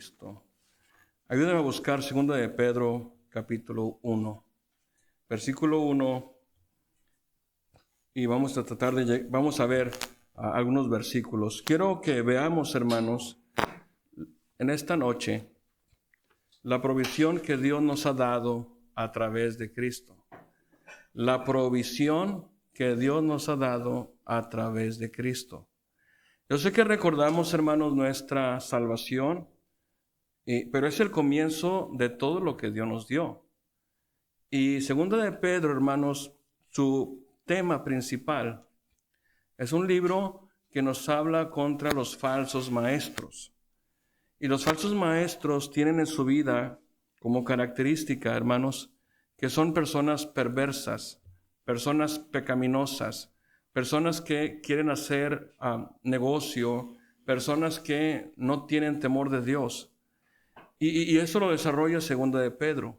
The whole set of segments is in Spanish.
Cristo. Ayúdame a buscar 2 de Pedro, capítulo 1, versículo 1, y vamos a ver algunos versículos. Quiero que veamos, hermanos, en esta noche, la provisión que Dios nos ha dado a través de Cristo. La provisión que Dios nos ha dado a través de Cristo. Yo sé que recordamos, hermanos, nuestra salvación, pero es el comienzo de todo lo que Dios nos dio. Y 2 de Pedro, hermanos, su tema principal es un libro que nos habla contra los falsos maestros. Y los falsos maestros tienen en su vida como característica, hermanos, que son personas perversas, personas pecaminosas, personas que quieren hacer negocio, personas que no tienen temor de Dios. Y eso lo desarrolla 2 de Pedro.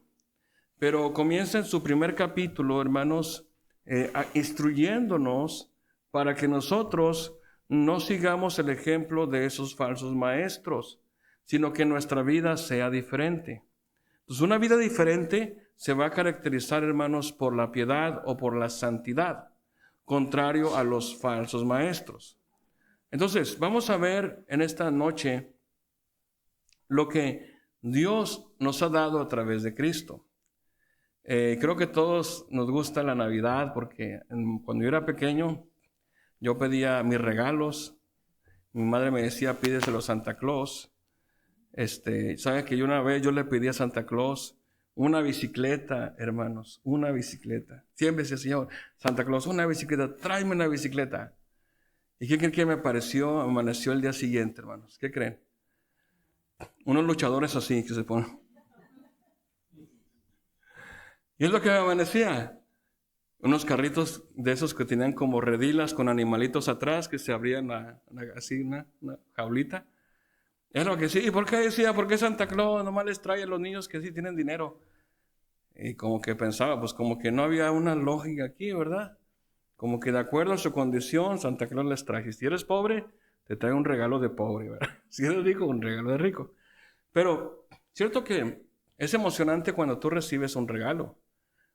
Pero comienza en su primer capítulo, hermanos, instruyéndonos para que nosotros no sigamos el ejemplo de esos falsos maestros, sino que nuestra vida sea diferente. Entonces, una vida diferente se va a caracterizar, hermanos, por la piedad o por la santidad, contrario a los falsos maestros. Entonces, vamos a ver en esta noche lo que Dios nos ha dado a través de Cristo. Creo que todos nos gusta la Navidad porque cuando yo era pequeño, yo pedía mis regalos. Mi madre me decía, pídeselo a Santa Claus. ¿Sabe que una vez yo le pedí a Santa Claus una bicicleta, hermanos? Una bicicleta. Siempre decía, Señor, Santa Claus, una bicicleta, tráeme una bicicleta. ¿Y qué creen que me amaneció el día siguiente, hermanos? ¿Qué creen? Unos luchadores así que se ponen. Y es lo que me amanecía. Unos carritos de esos que tenían como redilas con animalitos atrás que se abrían así una jaulita. Es lo que sí. ¿Y por qué decía? ¿Por qué Santa Claus nomás les trae a los niños que sí tienen dinero? Y como que pensaba, pues como que no había una lógica aquí, ¿verdad? Como que de acuerdo a su condición, Santa Claus les trae. Si eres pobre, te trae un regalo de pobre, ¿verdad? Si eres rico, un regalo de rico. Pero, cierto que es emocionante cuando tú recibes un regalo.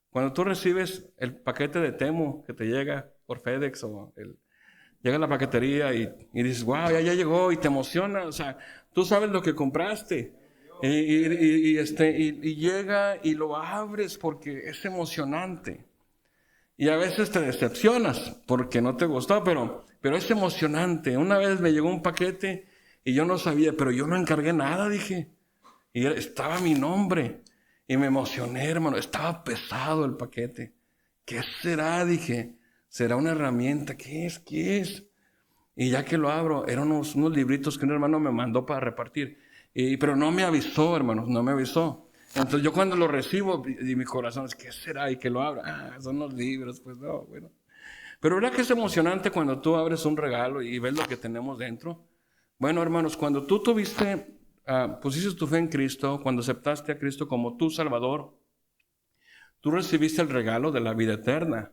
Cuando tú recibes el paquete de Temu que te llega por FedEx o llega a la paquetería y dices, wow, ya llegó, y te emociona, o sea, tú sabes lo que compraste. Y llega y lo abres porque es emocionante. Y a veces te decepcionas porque no te gustó, pero es emocionante. Una vez me llegó un paquete y yo no sabía, pero yo no encargué nada, dije. Y estaba mi nombre. Y me emocioné, hermano. Estaba pesado el paquete. ¿Qué será? Dije. ¿Será una herramienta? ¿Qué es? ¿Qué es? Y ya que lo abro, eran unos libritos que un hermano me mandó para repartir. Pero no me avisó, hermanos, no me avisó. Entonces yo cuando lo recibo, y mi corazón es, ¿qué será? Y que lo abra. Son los libros, pues no, bueno. Pero ¿verdad que es emocionante cuando tú abres un regalo y ves lo que tenemos dentro? Bueno, hermanos, cuando tú pusiste tu fe en Cristo, cuando aceptaste a Cristo como tu Salvador, tú recibiste el regalo de la vida eterna.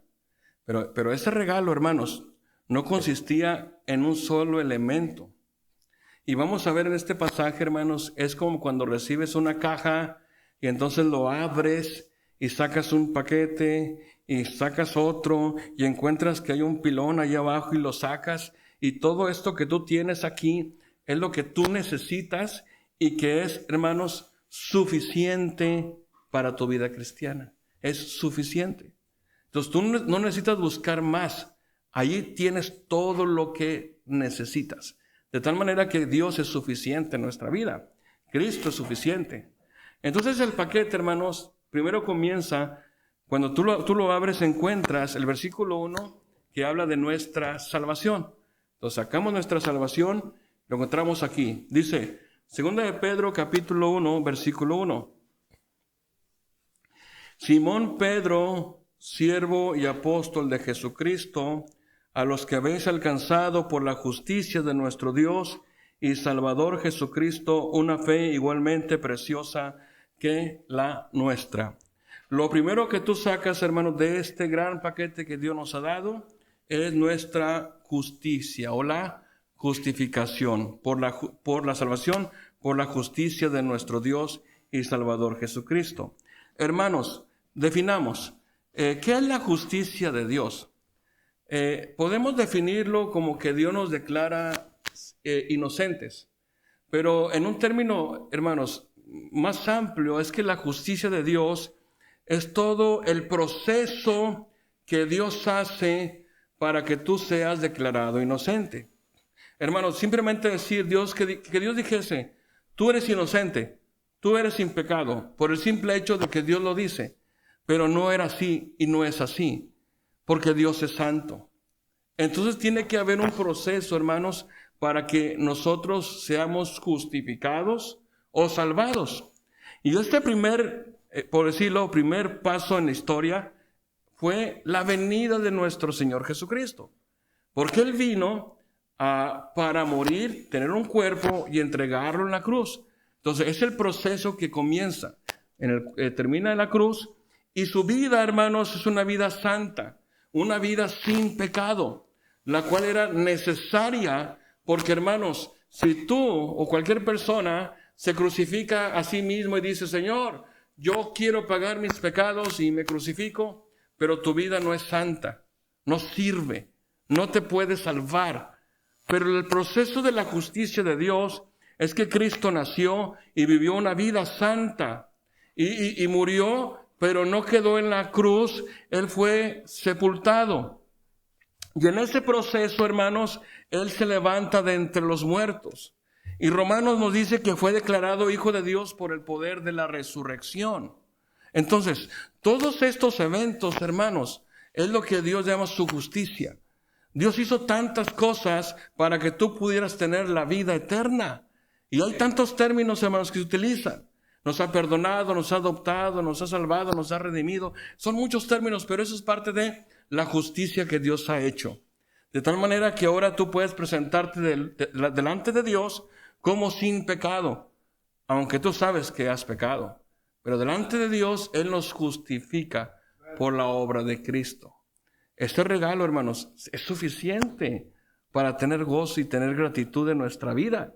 Pero ese regalo, hermanos, no consistía en un solo elemento. Y vamos a ver en este pasaje, hermanos, es como cuando recibes una caja y entonces lo abres y sacas un paquete y sacas otro y encuentras que hay un pilón allá abajo y lo sacas, y todo esto que tú tienes aquí es lo que tú necesitas y que es, hermanos, suficiente para tu vida cristiana. Es suficiente. Entonces tú no necesitas buscar más. Allí tienes todo lo que necesitas. De tal manera que Dios es suficiente en nuestra vida. Cristo es suficiente. Entonces el paquete, hermanos, primero comienza, cuando tú lo abres, encuentras el versículo 1 que habla de nuestra salvación. Entonces sacamos nuestra salvación, lo encontramos aquí. Dice, 2 de Pedro, capítulo 1, versículo 1. Simón Pedro, siervo y apóstol de Jesucristo, a los que habéis alcanzado por la justicia de nuestro Dios y Salvador Jesucristo una fe igualmente preciosa que la nuestra. Lo primero que tú sacas, hermanos, de este gran paquete que Dios nos ha dado es nuestra justicia o la justificación por la salvación por la justicia de nuestro Dios y Salvador Jesucristo. Hermanos, definamos, ¿qué es la justicia de Dios? Podemos definirlo como que Dios nos declara inocentes, pero en un término, hermanos, más amplio, es que la justicia de Dios es todo el proceso que Dios hace para que tú seas declarado inocente. Hermanos, simplemente decir que Dios dijese, tú eres inocente, tú eres sin pecado, por el simple hecho de que Dios lo dice, pero no era así y no es así, porque Dios es santo. Entonces tiene que haber un proceso, hermanos, para que nosotros seamos justificados o salvados. Y este primer paso en la historia fue la venida de nuestro Señor Jesucristo. Porque Él vino para morir, tener un cuerpo y entregarlo en la cruz. Entonces es el proceso que comienza, termina en la cruz, y su vida, hermanos, es una vida santa, una vida sin pecado, la cual era necesaria, porque, hermanos, si tú o cualquier persona se crucifica a sí mismo y dice, Señor, yo quiero pagar mis pecados y me crucifico, pero tu vida no es santa, no sirve, no te puede salvar. Pero el proceso de la justicia de Dios es que Cristo nació y vivió una vida santa y murió, pero no quedó en la cruz, Él fue sepultado. Y en ese proceso, hermanos, Él se levanta de entre los muertos. Y Romanos nos dice que fue declarado Hijo de Dios por el poder de la resurrección. Entonces, todos estos eventos, hermanos, es lo que Dios llama su justicia. Dios hizo tantas cosas para que tú pudieras tener la vida eterna. Y hay tantos términos, hermanos, que se utilizan. Nos ha perdonado, nos ha adoptado, nos ha salvado, nos ha redimido. Son muchos términos, pero eso es parte de la justicia que Dios ha hecho. De tal manera que ahora tú puedes presentarte delante de Dios como sin pecado, aunque tú sabes que has pecado. Pero delante de Dios, Él nos justifica por la obra de Cristo. Este regalo, hermanos, es suficiente para tener gozo y tener gratitud en nuestra vida.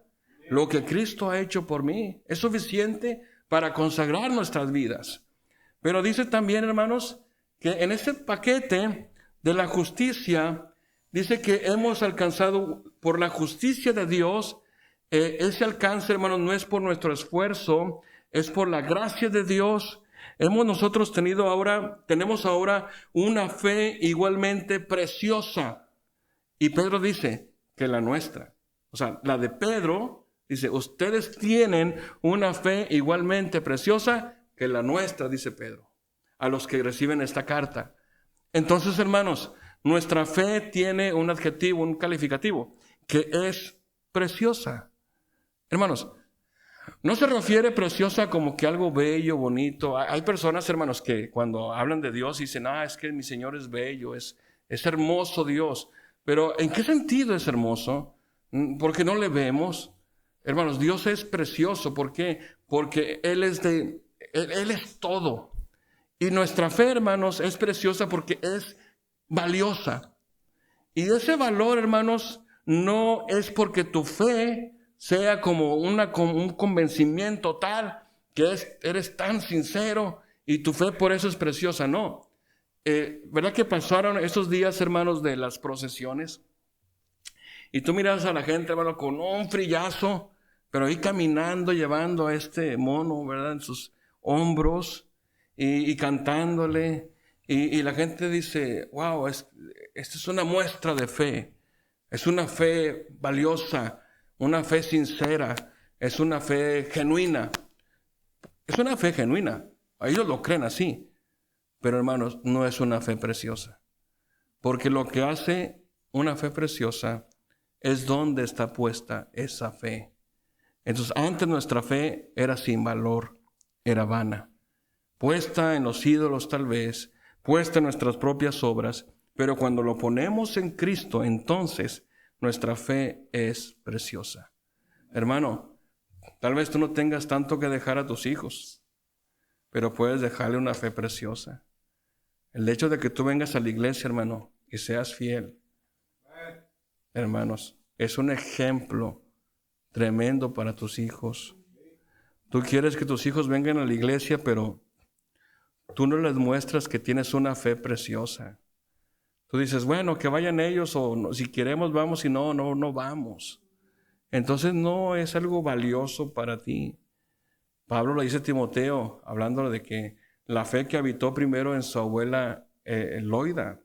Lo que Cristo ha hecho por mí es suficiente para consagrar nuestras vidas. Pero dice también, hermanos, que en ese paquete de la justicia, dice que hemos alcanzado por la justicia de Dios. Ese alcance, hermanos, no es por nuestro esfuerzo, es por la gracia de Dios. Tenemos ahora una fe igualmente preciosa. Y Pedro dice que la nuestra, o sea, la de Pedro, dice, ustedes tienen una fe igualmente preciosa que la nuestra, dice Pedro, a los que reciben esta carta. Entonces, hermanos, nuestra fe tiene un adjetivo, un calificativo, que es preciosa. Hermanos, no se refiere preciosa como que algo bello, bonito. Hay personas, hermanos, que cuando hablan de Dios dicen, es que mi Señor es bello, es hermoso Dios. Pero ¿en qué sentido es hermoso? Porque no le vemos. Hermanos, Dios es precioso. ¿Por qué? Porque Él es todo. Y nuestra fe, hermanos, es preciosa porque es valiosa. Y ese valor, hermanos, no es porque tu fe sea como un convencimiento tal que eres tan sincero y tu fe por eso es preciosa. No. ¿Verdad que pasaron esos días, hermanos, de las procesiones? Y tú miras a la gente, hermano, con un frillazo, pero ahí caminando, llevando a este mono, ¿verdad?, en sus hombros y cantándole. Y la gente dice, wow, esta es una muestra de fe. Es una fe valiosa, una fe sincera, es una fe genuina. Es una fe genuina. Ellos lo creen así. Pero, hermanos, no es una fe preciosa. Porque lo que hace una fe preciosa es donde está puesta esa fe. Entonces, antes nuestra fe era sin valor, era vana. Puesta en los ídolos tal vez, puesta en nuestras propias obras. Pero cuando lo ponemos en Cristo, entonces nuestra fe es preciosa. Hermano, tal vez tú no tengas tanto que dejar a tus hijos, pero puedes dejarle una fe preciosa. El hecho de que tú vengas a la iglesia, hermano, y seas fiel, hermanos, es un ejemplo tremendo para tus hijos. Tú quieres que tus hijos vengan a la iglesia, pero tú no les muestras que tienes una fe preciosa. Tú dices, bueno, que vayan ellos, o no, si queremos vamos, si no, no vamos. Entonces no es algo valioso para ti. Pablo le dice a Timoteo, hablando de que la fe que habitó primero en su abuela Loida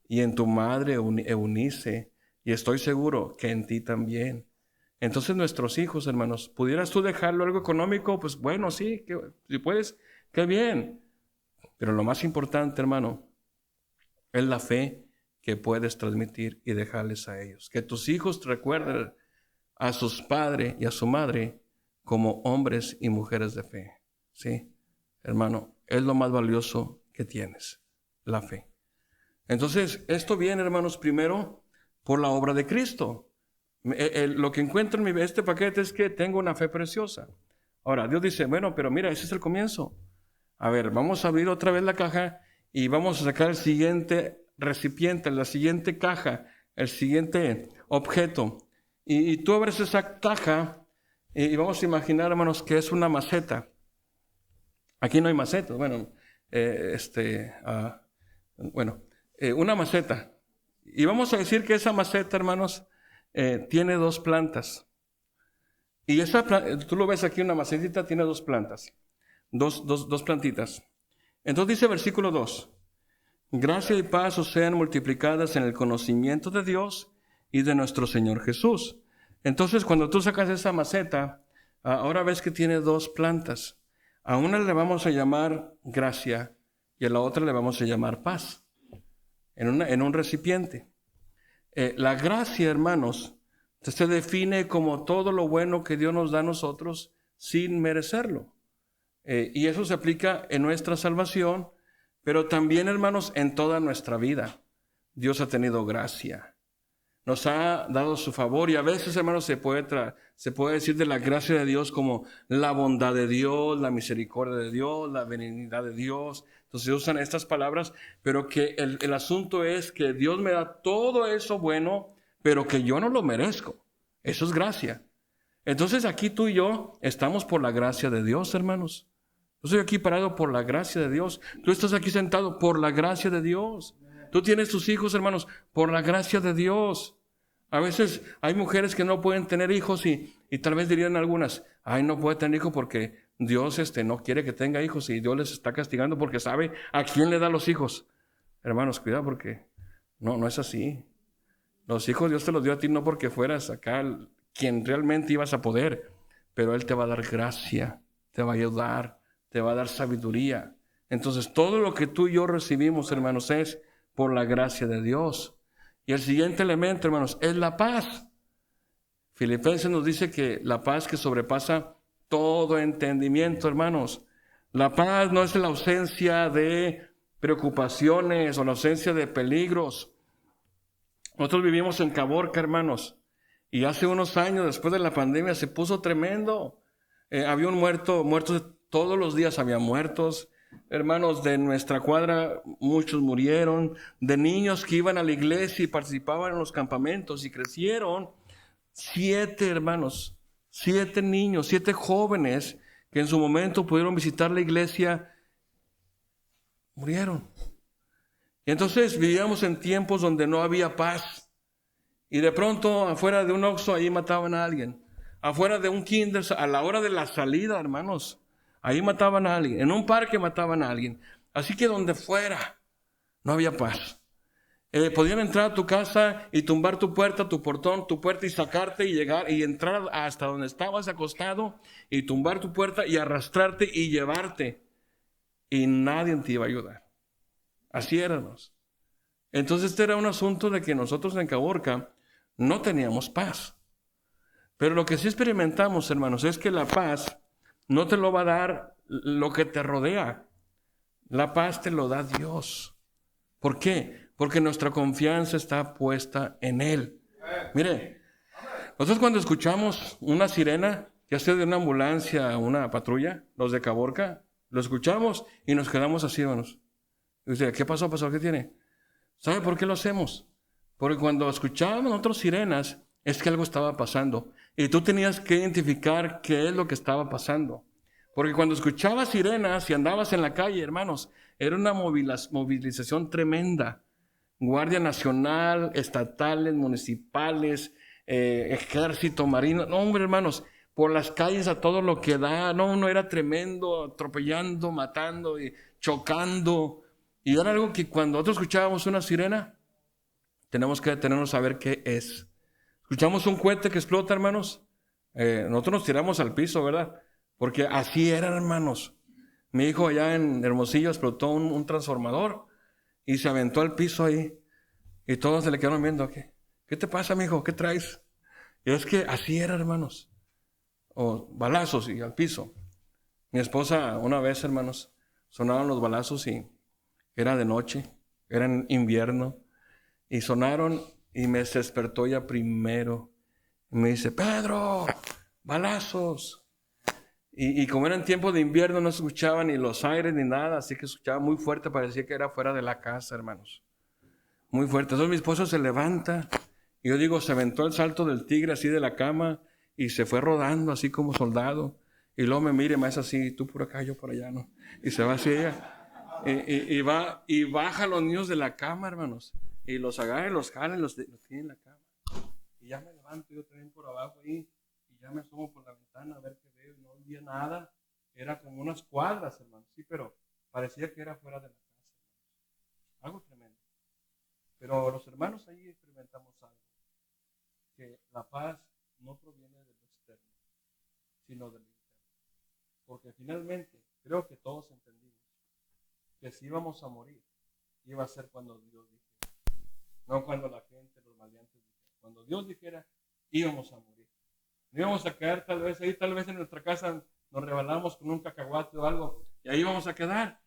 y en tu madre Eunice, y estoy seguro que en ti también. Entonces nuestros hijos, hermanos, ¿pudieras tú dejarlo algo económico? Pues bueno, sí, si puedes, qué bien. Pero lo más importante, hermano, es la fe que puedes transmitir y dejarles a ellos. Que tus hijos recuerden a sus padres y a su madre como hombres y mujeres de fe. ¿Sí? Hermano, es lo más valioso que tienes, la fe. Entonces, esto viene, hermanos, primero por la obra de Cristo. Lo que encuentro en este paquete es que tengo una fe preciosa. Ahora, Dios dice, bueno, pero mira, ese es el comienzo. A ver, vamos a abrir otra vez la caja y vamos a sacar el siguiente recipiente, la siguiente caja, el siguiente objeto. Y tú abres esa caja y vamos a imaginar, hermanos, que es una maceta. Aquí no hay macetas. Bueno, una maceta. Y vamos a decir que esa maceta, hermanos, tiene 2 plantas. Y tú lo ves aquí, una macetita tiene 2 plantas. Dos plantitas. Entonces dice versículo 2. Gracia y paz os sean multiplicadas en el conocimiento de Dios y de nuestro Señor Jesús. Entonces cuando tú sacas esa maceta, ahora ves que tiene 2 plantas. A una le vamos a llamar gracia y a la otra le vamos a llamar paz. En un recipiente. La gracia, hermanos, se define como todo lo bueno que Dios nos da a nosotros sin merecerlo. Y eso se aplica en nuestra salvación, pero también, hermanos, en toda nuestra vida. Dios ha tenido gracia. Nos ha dado su favor y a veces, hermanos, se puede decir de la gracia de Dios como la bondad de Dios, la misericordia de Dios, la benignidad de Dios. Entonces se usan estas palabras, pero que el asunto es que Dios me da todo eso bueno, pero que yo no lo merezco. Eso es gracia. Entonces aquí tú y yo estamos por la gracia de Dios, hermanos. Yo estoy aquí parado por la gracia de Dios. Tú estás aquí sentado por la gracia de Dios. Tú tienes tus hijos, hermanos, por la gracia de Dios. A veces hay mujeres que no pueden tener hijos y tal vez dirían algunas, ay, no puede tener hijos porque Dios no quiere que tenga hijos y Dios les está castigando porque sabe a quién le da los hijos. Hermanos, cuidado porque no es así. Los hijos Dios te los dio a ti no porque fueras acá quien realmente ibas a poder, pero Él te va a dar gracia, te va a ayudar, te va a dar sabiduría. Entonces todo lo que tú y yo recibimos, hermanos, es por la gracia de Dios. Y el siguiente elemento, hermanos, es la paz. Filipenses nos dice que la paz que sobrepasa todo entendimiento, hermanos. La paz no es la ausencia de preocupaciones o la ausencia de peligros. Nosotros vivimos en Caborca, hermanos, y hace unos años, después de la pandemia, se puso tremendo. Había un muertos todos los días había muertos. Hermanos, de nuestra cuadra muchos murieron, de niños que iban a la iglesia y participaban en los campamentos y crecieron. 7 hermanos, 7 niños, 7 jóvenes que en su momento pudieron visitar la iglesia, murieron. Y entonces vivíamos en tiempos donde no había paz. Y de pronto afuera de un Oxxo ahí mataban a alguien. Afuera de un kinder, a la hora de la salida, hermanos, ahí mataban a alguien. En un parque mataban a alguien. Así que donde fuera, no había paz. Podían entrar a tu casa y tumbar tu puerta, tu portón, tu puerta y sacarte y llegar y entrar hasta donde estabas acostado y tumbar tu puerta y arrastrarte y llevarte. Y nadie te iba a ayudar. Así éramos. Entonces este era un asunto de que nosotros en Caborca no teníamos paz. Pero lo que sí experimentamos, hermanos, es que la paz no te lo va a dar lo que te rodea. La paz te lo da Dios. ¿Por qué? Porque nuestra confianza está puesta en Él. Mire, nosotros cuando escuchamos una sirena, ya sea de una ambulancia o una patrulla, los de Caborca, lo escuchamos y nos quedamos así, hermanos. Y usted, ¿qué pasó, pastor? ¿Qué tiene? ¿Sabe por qué lo hacemos? Porque cuando escuchábamos nosotros sirenas, es que algo estaba pasando. Y tú tenías que identificar qué es lo que estaba pasando. Porque cuando escuchabas sirenas y andabas en la calle, hermanos, era una movilización tremenda. Guardia Nacional, estatales, municipales, ejército, marino. No, hombre, hermanos, por las calles a todo lo que da. No, no, era tremendo, atropellando, matando y chocando. Y era algo que cuando nosotros escuchábamos una sirena, tenemos que detenernos a ver qué es. Escuchamos un cohete que explota, hermanos. Nosotros nos tiramos al piso, ¿verdad? Porque así era, hermanos. Mi hijo allá en Hermosillo explotó un transformador y se aventó al piso ahí. Y todos se le quedaron viendo. ¿Qué te pasa, mijo? ¿Qué traes? Y es que así era, hermanos. O balazos y al piso. Mi esposa, una vez, hermanos, sonaron los balazos y era de noche, era en invierno. Y sonaron y me despertó ella primero. Y me dice, Pedro, balazos. Y como era en tiempo de invierno, no se escuchaban ni los aires ni nada, así que escuchaba muy fuerte, parecía que era fuera de la casa, hermanos. Muy fuerte. Entonces mi esposo se levanta, y yo digo, se aventó el salto del tigre así de la cama, y se fue rodando así como soldado. Y luego me mira y me hace así, tú por acá, yo por allá, ¿no? Y se va así ella. Y baja a los niños de la cama, hermanos. Y los agarra y los jala y los tiene en la cama. Y ya me levanto yo también por abajo ahí. Y ya me asomo por la ventana a ver qué veo. Y no veía nada. Era como unas cuadras, hermanos. Sí, pero parecía que era fuera de la casa. Algo tremendo. Pero los hermanos ahí experimentamos algo. Que la paz no proviene de lo externo, sino de lo interno. Porque finalmente creo que todos entendimos que si íbamos a morir, iba a ser cuando Dios dijera. No cuando la gente, los maleantes dijeran. Cuando Dios dijera, íbamos a morir. No íbamos a quedar tal vez ahí, tal vez en nuestra casa nos rebalamos con un cacahuate o algo, y ahí íbamos a quedar.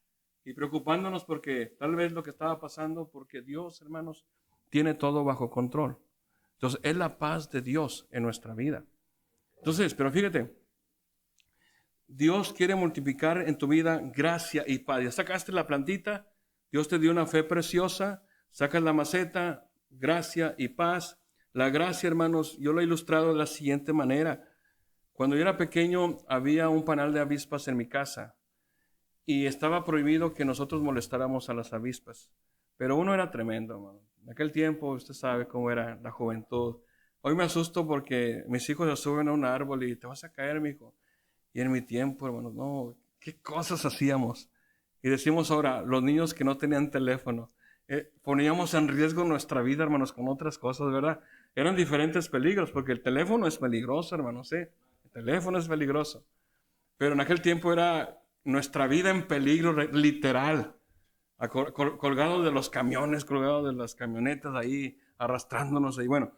Y preocupándonos porque tal vez lo que estaba pasando, porque Dios, hermanos, tiene todo bajo control. Entonces, es la paz de Dios en nuestra vida. Entonces, pero fíjate, Dios quiere multiplicar en tu vida gracia y paz. Ya sacaste la plantita, Dios te dio una fe preciosa, sacas la maceta, gracia y paz. La gracia, hermanos, yo lo he ilustrado de la siguiente manera. Cuando yo era pequeño, había un panal de avispas en mi casa y estaba prohibido que nosotros molestáramos a las avispas. Pero uno era tremendo, hermano. En aquel tiempo, usted sabe cómo era la juventud. Hoy me asusto porque mis hijos se suben a un árbol y te vas a caer, mijo. Y en mi tiempo, hermano, no, qué cosas hacíamos. Y decimos ahora, los niños que no tenían teléfono, poníamos en riesgo nuestra vida, hermanos, con otras cosas, ¿verdad? Eran diferentes peligros, porque el teléfono es peligroso, hermanos, ¿sí? El teléfono es peligroso. Pero en aquel tiempo era nuestra vida en peligro literal. Colgados de los camiones, colgados de las camionetas ahí, arrastrándonos ahí. Bueno,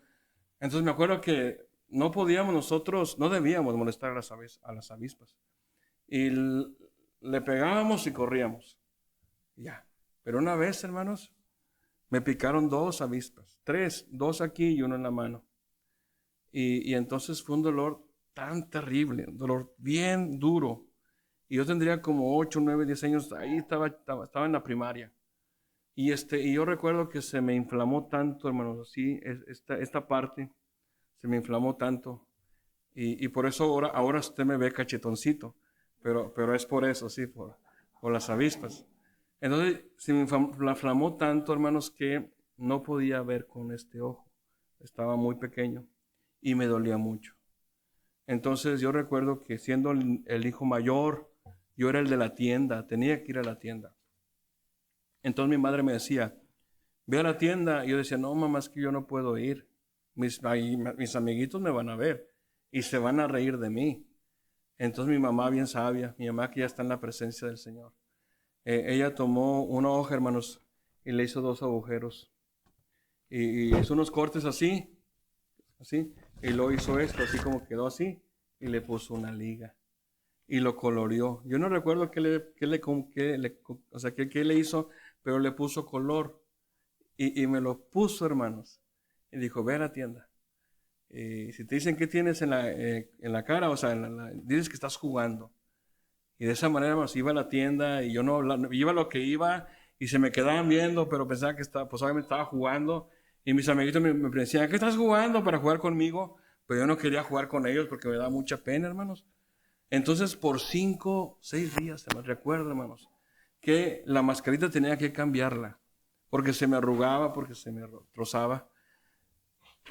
entonces me acuerdo que no podíamos nosotros, no debíamos molestar a las avispas. Y le pegábamos y corríamos. Ya. Pero una vez, hermanos, me picaron 2 avispas. 3, 2 aquí y 1 en la mano. Y entonces fue un dolor tan terrible, un dolor bien duro. Y yo tendría como 8, 9, 10 años, ahí estaba en la primaria. Y yo recuerdo que se me inflamó tanto, hermanos, así, esta parte se me inflamó tanto. Y por eso ahora usted me ve cachetoncito, pero es por eso, sí, por las avispas. Entonces se me inflamó tanto, hermanos, que no podía ver con este ojo. Estaba muy pequeño y me dolía mucho. Entonces yo recuerdo que siendo el hijo mayor, yo era el de la tienda, tenía que ir a la tienda. Entonces mi madre me decía, ve a la tienda. Y yo decía, no, mamá, es que yo no puedo ir. Mis amiguitos me van a ver y se van a reír de mí. Entonces mi mamá, bien sabia, mi mamá que ya está en la presencia del Señor, ella tomó una hoja, hermanos, y le hizo 2 agujeros. Y hizo unos cortes así, y luego hizo esto, así como quedó así, y le puso una liga. Y lo coloreó. Yo no recuerdo qué le hizo, pero le puso color. Y me lo puso, hermanos. Y dijo, ve a la tienda. Y si te dicen qué tienes en la cara, o sea, dices que estás jugando. Y de esa manera, hermanos, iba a la tienda y yo no iba lo que iba y se me quedaban viendo, pero pensaba que pues obviamente estaba jugando. Y mis amiguitos me decían, ¿qué estás jugando para jugar conmigo? Pero yo no quería jugar con ellos porque me daba mucha pena, hermanos. Entonces, por 5, 6 días, hermanos, recuerdo, hermanos, que la mascarita tenía que cambiarla, porque se me arrugaba, porque se me rozaba.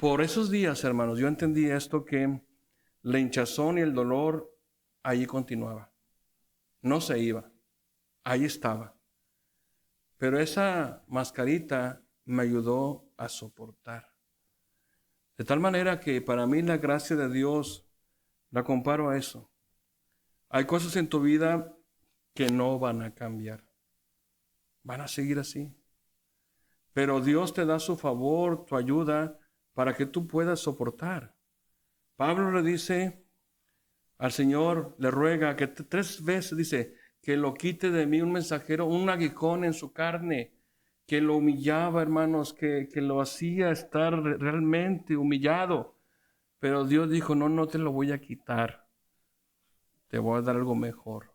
Por esos días, hermanos, yo entendí esto, que la hinchazón y el dolor allí continuaba. No se iba, ahí estaba. Pero esa mascarita me ayudó a soportar. De tal manera que para mí la gracia de Dios la comparo a eso. Hay cosas en tu vida que no van a cambiar. Van a seguir así. Pero Dios te da su favor, tu ayuda, para que tú puedas soportar. Pablo le dice al Señor, le ruega que 3 veces dice, que lo quite de mí un mensajero, un aguijón en su carne, que lo humillaba, hermanos, que lo hacía estar realmente humillado. Pero Dios dijo, no te lo voy a quitar. Te voy a dar algo mejor.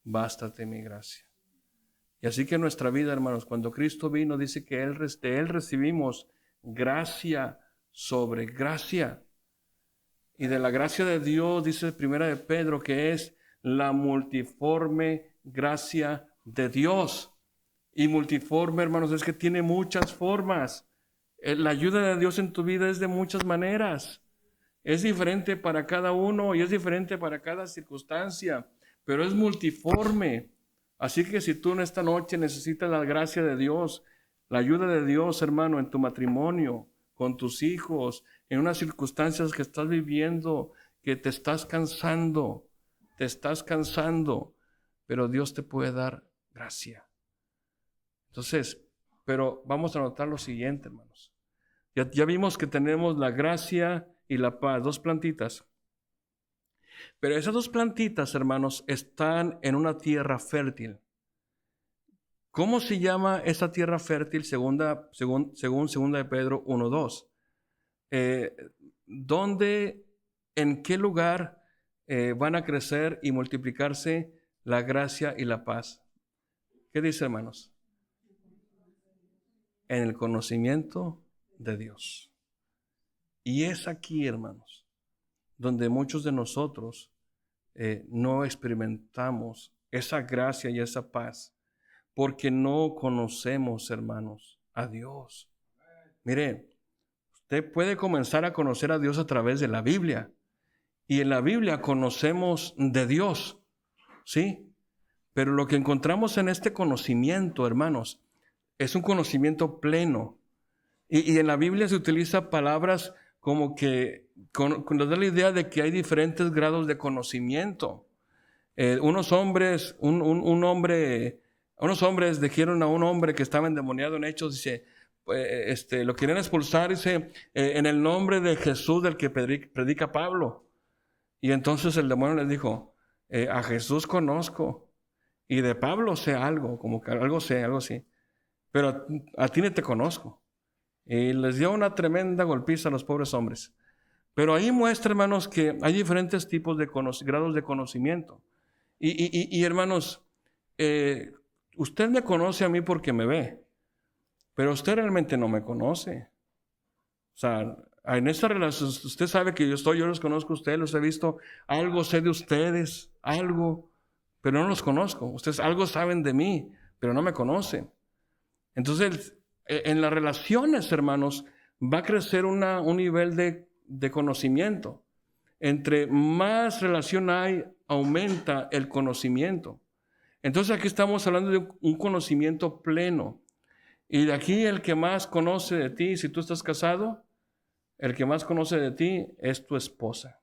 Bástate mi gracia. Y así que en nuestra vida, hermanos, cuando Cristo vino, dice que de Él recibimos gracia sobre gracia. Y de la gracia de Dios, dice Primera de Pedro, que es la multiforme gracia de Dios. Y multiforme, hermanos, es que tiene muchas formas. La ayuda de Dios en tu vida es de muchas maneras. Es diferente para cada uno y es diferente para cada circunstancia, pero es multiforme. Así que si tú en esta noche necesitas la gracia de Dios, la ayuda de Dios, hermano, en tu matrimonio, con tus hijos, en unas circunstancias que estás viviendo, que te estás cansando, pero Dios te puede dar gracia. Entonces, pero vamos a notar lo siguiente, hermanos. Ya vimos que tenemos la gracia y la paz, 2 plantitas. Pero esas 2 plantitas, hermanos, están en una tierra fértil. ¿Cómo se llama esa tierra fértil según 2 de Pedro 1:2? ¿Dónde, en qué lugar van a crecer y multiplicarse la gracia y la paz? ¿Qué dice, hermanos? En el conocimiento de Dios. Y es aquí, hermanos, donde muchos de nosotros no experimentamos esa gracia y esa paz, porque no conocemos, hermanos, a Dios. Mire, usted puede comenzar a conocer a Dios a través de la Biblia, y en la Biblia conocemos de Dios, ¿sí? Pero lo que encontramos en este conocimiento, hermanos, es un conocimiento pleno. Y en la Biblia se utiliza palabras como que nos da la idea de que hay diferentes grados de conocimiento. Unos hombres dijeron a un hombre que estaba endemoniado en Hechos, dice, lo quieren expulsar, dice, en el nombre de Jesús del que predica Pablo. Y entonces el demonio les dijo, a Jesús conozco y de Pablo sé algo, como que algo sé, algo así, pero a ti no te conozco. Y les dio una tremenda golpiza a los pobres hombres. Pero ahí muestra, hermanos, que hay diferentes tipos de grados de conocimiento. Y hermanos, usted me conoce a mí porque me ve, pero usted realmente no me conoce. O sea, en esta relación, usted sabe que yo los conozco a ustedes, los he visto, algo sé de ustedes, algo, pero no los conozco. Ustedes algo saben de mí, pero no me conocen. Entonces, en las relaciones, hermanos, va a crecer un nivel de conocimiento. Entre más relación hay, aumenta el conocimiento. Entonces aquí estamos hablando de un conocimiento pleno. Y de aquí el que más conoce de ti, si tú estás casado, el que más conoce de ti es tu esposa.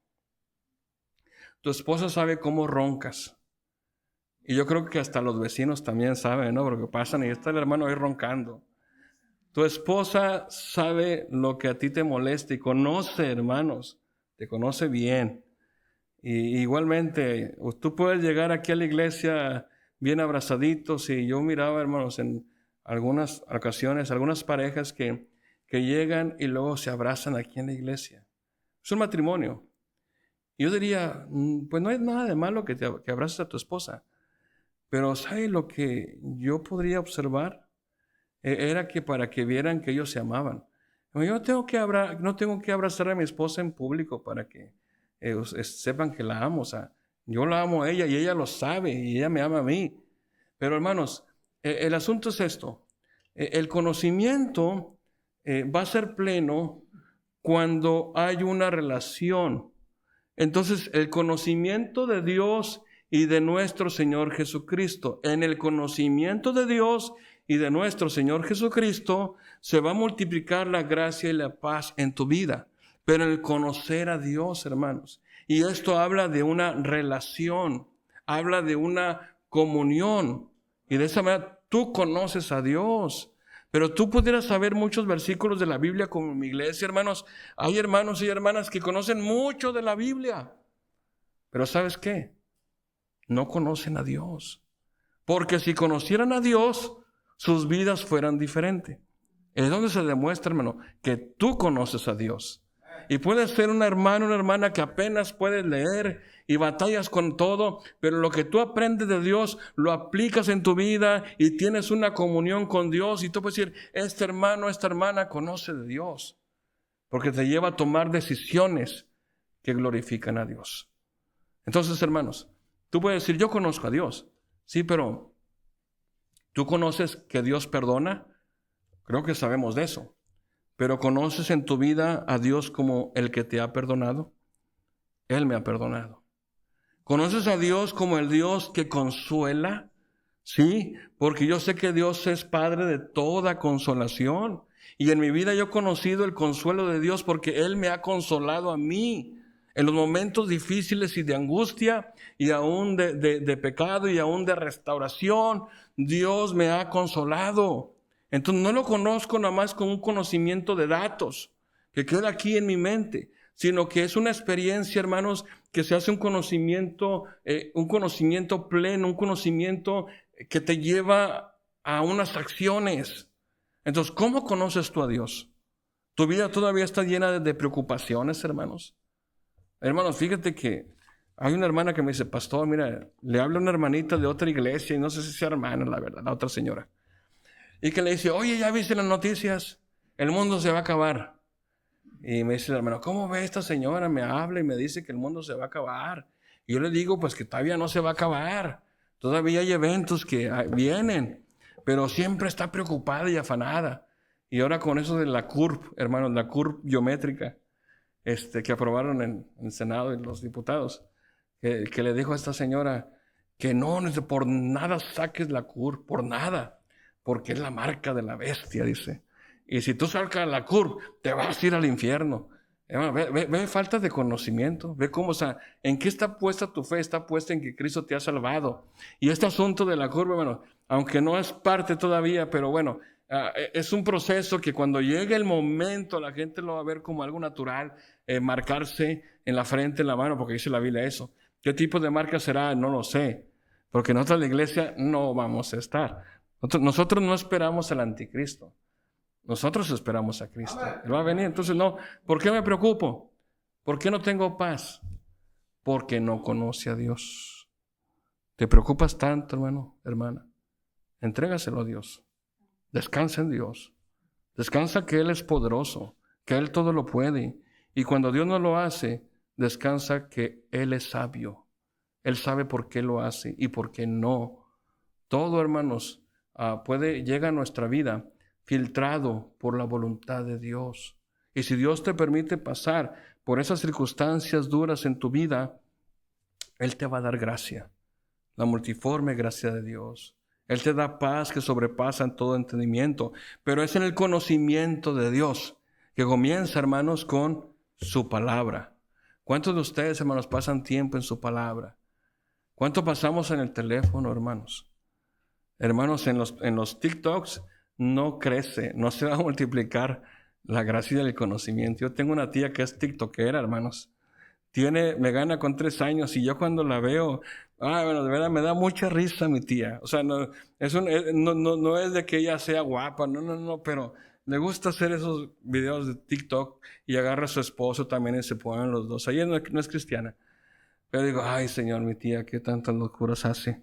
Tu esposa sabe cómo roncas. Y yo creo que hasta los vecinos también saben, ¿no? Porque pasan y está el hermano ahí roncando. Tu esposa sabe lo que a ti te molesta y conoce, hermanos, te conoce bien. Y igualmente, tú puedes llegar aquí a la iglesia bien abrazaditos, y yo miraba, hermanos, en algunas ocasiones, algunas parejas que llegan y luego se abrazan aquí en la iglesia. Es un matrimonio. Y yo diría, pues no hay nada de malo que abraces a tu esposa. Pero ¿sabe lo que yo podría observar? Era que para que vieran que ellos se amaban. Yo no tengo que abrazar a mi esposa en público para que sepan que la amo. O sea, yo la amo a ella y ella lo sabe y ella me ama a mí. Pero hermanos, el asunto es esto. El conocimiento va a ser pleno cuando hay una relación. Entonces, el conocimiento de Dios y de nuestro Señor Jesucristo. En el conocimiento de Dios y de nuestro Señor Jesucristo se va a multiplicar la gracia y la paz en tu vida. Pero el conocer a Dios, hermanos. Y esto habla de una relación, habla de una comunión. Y de esa manera tú conoces a Dios. Pero tú pudieras saber muchos versículos de la Biblia como en mi iglesia, hermanos. Hay hermanos y hermanas que conocen mucho de la Biblia. Pero ¿sabes qué? No conocen a Dios. Porque si conocieran a Dios, sus vidas fueran diferentes. Es donde se demuestra, hermano, que tú conoces a Dios. Y puedes ser un hermano, una hermana que apenas puedes leer y batallas con todo, pero lo que tú aprendes de Dios lo aplicas en tu vida y tienes una comunión con Dios. Y tú puedes decir, este hermano, esta hermana conoce de Dios, porque te lleva a tomar decisiones que glorifican a Dios. Entonces, hermanos, tú puedes decir, yo conozco a Dios. Sí, pero ¿tú conoces que Dios perdona? Creo que sabemos de eso. Pero ¿conoces en tu vida a Dios como el que te ha perdonado? Él me ha perdonado. ¿Conoces a Dios como el Dios que consuela? Sí, porque yo sé que Dios es Padre de toda consolación. Y en mi vida yo he conocido el consuelo de Dios porque Él me ha consolado a mí. En los momentos difíciles y de angustia y aún de pecado y aún de restauración, Dios me ha consolado. Entonces no lo conozco nada más con un conocimiento de datos que queda aquí en mi mente, sino que es una experiencia, hermanos, que se hace un conocimiento pleno, un conocimiento que te lleva a unas acciones. Entonces, ¿cómo conoces tú a Dios? ¿Tu vida todavía está llena de preocupaciones, hermanos? Hermanos, fíjate que hay una hermana que me dice, pastor, mira, le habla una hermanita de otra iglesia, y no sé si sea hermana, la verdad, la otra señora. Y que le dice, oye, ¿ya viste las noticias? El mundo se va a acabar. Y me dice el hermano, ¿cómo ve esta señora? Me habla y me dice que el mundo se va a acabar. Y yo le digo, pues que todavía no se va a acabar. Todavía hay eventos que vienen, pero siempre está preocupada y afanada. Y ahora con eso de la curva, hermanos, la curva geométrica, que aprobaron en el Senado y los diputados, que le dijo a esta señora que no, por nada saques la curva, por nada. Porque es la marca de la bestia, dice. Y si tú sacas la curva, te vas a ir al infierno. Ve falta de conocimiento. Ve cómo, o sea, ¿en qué está puesta tu fe? Está puesta en que Cristo te ha salvado. Y este asunto de la curva, bueno, aunque no es parte todavía, pero bueno, es un proceso que cuando llegue el momento, la gente lo va a ver como algo natural, marcarse en la frente, en la mano, porque dice la Biblia eso. ¿Qué tipo de marca será? No lo sé. Porque nosotros en la iglesia no vamos a estar. Nosotros no esperamos al anticristo. Nosotros esperamos a Cristo. Él va a venir. Entonces, no. ¿Por qué me preocupo? ¿Por qué no tengo paz? Porque no conoce a Dios. ¿Te preocupas tanto, hermano, hermana? Entrégaselo a Dios. Descansa en Dios. Descansa que Él es poderoso, que Él todo lo puede. Y cuando Dios no lo hace, descansa que Él es sabio. Él sabe por qué lo hace y por qué no. Todo, hermanos, llega a nuestra vida filtrado por la voluntad de Dios. Y si Dios te permite pasar por esas circunstancias duras en tu vida, Él te va a dar gracia, la multiforme gracia de Dios. Él te da paz que sobrepasa en todo entendimiento, pero es en el conocimiento de Dios que comienza, hermanos, con su palabra. ¿Cuántos de ustedes, hermanos, pasan tiempo en su palabra? ¿Cuánto pasamos en el teléfono, hermanos? Hermanos, en los TikToks no crece, no se va a multiplicar la gracia del conocimiento. Yo tengo una tía que es tiktokera, hermanos. Me gana con 3 años y yo cuando la veo, bueno, de verdad me da mucha risa mi tía. O sea, no es de que ella sea guapa, no, pero le gusta hacer esos videos de TikTok y agarra a su esposo también y se ponen los dos. Ella no es cristiana. Pero digo, ay Señor, mi tía, qué tantas locuras hace.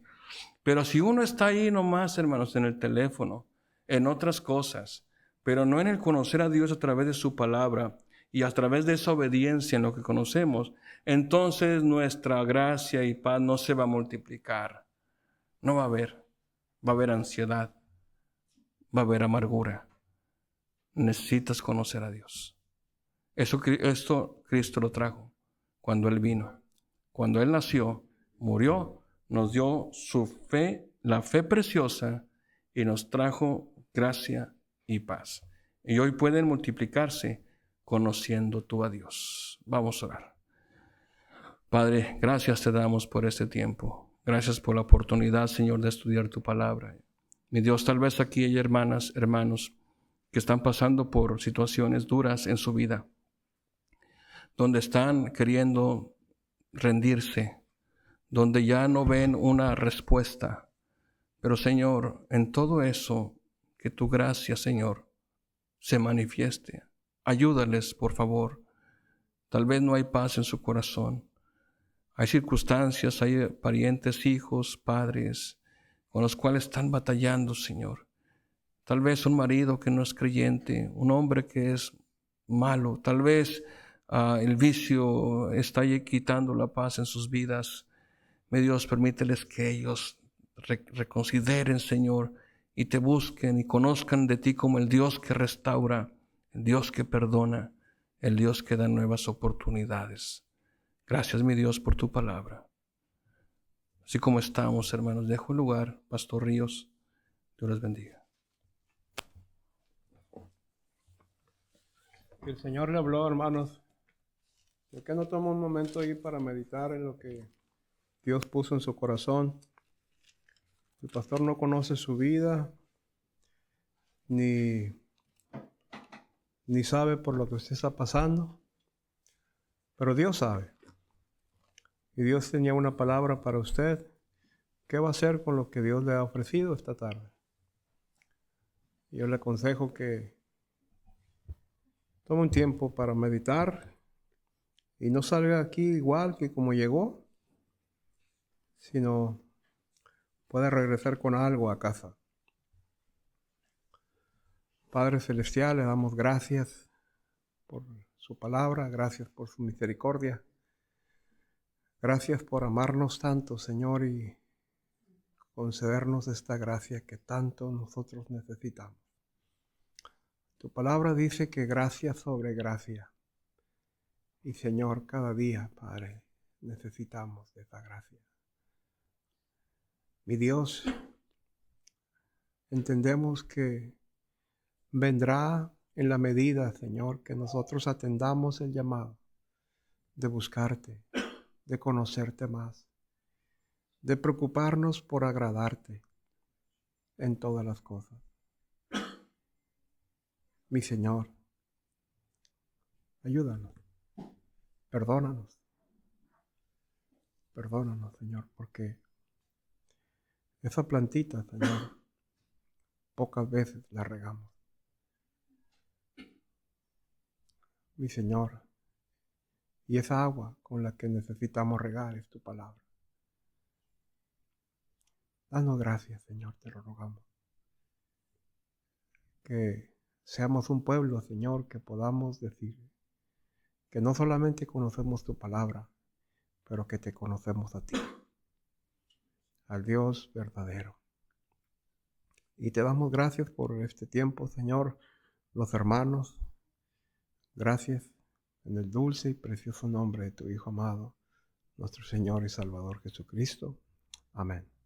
Pero si uno está ahí nomás, hermanos, en el teléfono, en otras cosas, pero no en el conocer a Dios a través de su palabra y a través de esa obediencia en lo que conocemos, entonces nuestra gracia y paz no se va a multiplicar. No va a haber ansiedad, va a haber amargura. Necesitas conocer a Dios. Esto Cristo lo trajo cuando Él vino. Cuando Él nació, murió, nos dio su fe, la fe preciosa, y nos trajo gracia y paz. Y hoy pueden multiplicarse conociendo tú a Dios. Vamos a orar. Padre, gracias te damos por este tiempo. Gracias por la oportunidad, Señor, de estudiar tu palabra. Mi Dios, tal vez aquí hay hermanos que están pasando por situaciones duras en su vida, donde están queriendo rendirse, donde ya no ven una respuesta. Pero, Señor, en todo eso, que tu gracia, Señor, se manifieste. Ayúdales, por favor. Tal vez no hay paz en su corazón. Hay circunstancias, hay parientes, hijos, padres, con los cuales están batallando, Señor. Tal vez un marido que no es creyente, un hombre que es malo. Tal vez el vicio está ahí quitando la paz en sus vidas. Mi Dios, permíteles que ellos reconsideren, Señor, y te busquen y conozcan de ti como el Dios que restaura, el Dios que perdona, el Dios que da nuevas oportunidades. Gracias, mi Dios, por tu palabra. Así como estamos, hermanos, dejo el lugar. Pastor Ríos, Dios les bendiga. El Señor le habló, hermanos. ¿Por qué no toma un momento ahí para meditar en lo que Dios puso en su corazón? El pastor no conoce su vida, ni sabe por lo que usted está pasando, pero Dios sabe. Y Dios tenía una palabra para usted. ¿Qué va a hacer con lo que Dios le ha ofrecido esta tarde? Yo le aconsejo que tome un tiempo para meditar y no salga aquí igual que como llegó, sino pueda regresar con algo a casa. Padre Celestial, le damos gracias por su palabra, gracias por su misericordia. Gracias por amarnos tanto, Señor, y concedernos esta gracia que tanto nosotros necesitamos. Tu palabra dice que gracia sobre gracia. Y Señor, cada día, Padre, necesitamos de esta gracia. Mi Dios, entendemos que vendrá en la medida, Señor, que nosotros atendamos el llamado de buscarte, de conocerte más, de preocuparnos por agradarte en todas las cosas. Mi Señor, ayúdanos, perdónanos, Señor, porque esa plantita, Señor, pocas veces la regamos. Mi Señor, y esa agua con la que necesitamos regar es tu palabra. Danos gracias, Señor, te lo rogamos. Que seamos un pueblo, Señor, que podamos decir que no solamente conocemos tu palabra, pero que te conocemos a ti, al Dios verdadero. Y te damos gracias por este tiempo, Señor, los hermanos. Gracias en el dulce y precioso nombre de tu Hijo amado, nuestro Señor y Salvador Jesucristo. Amén.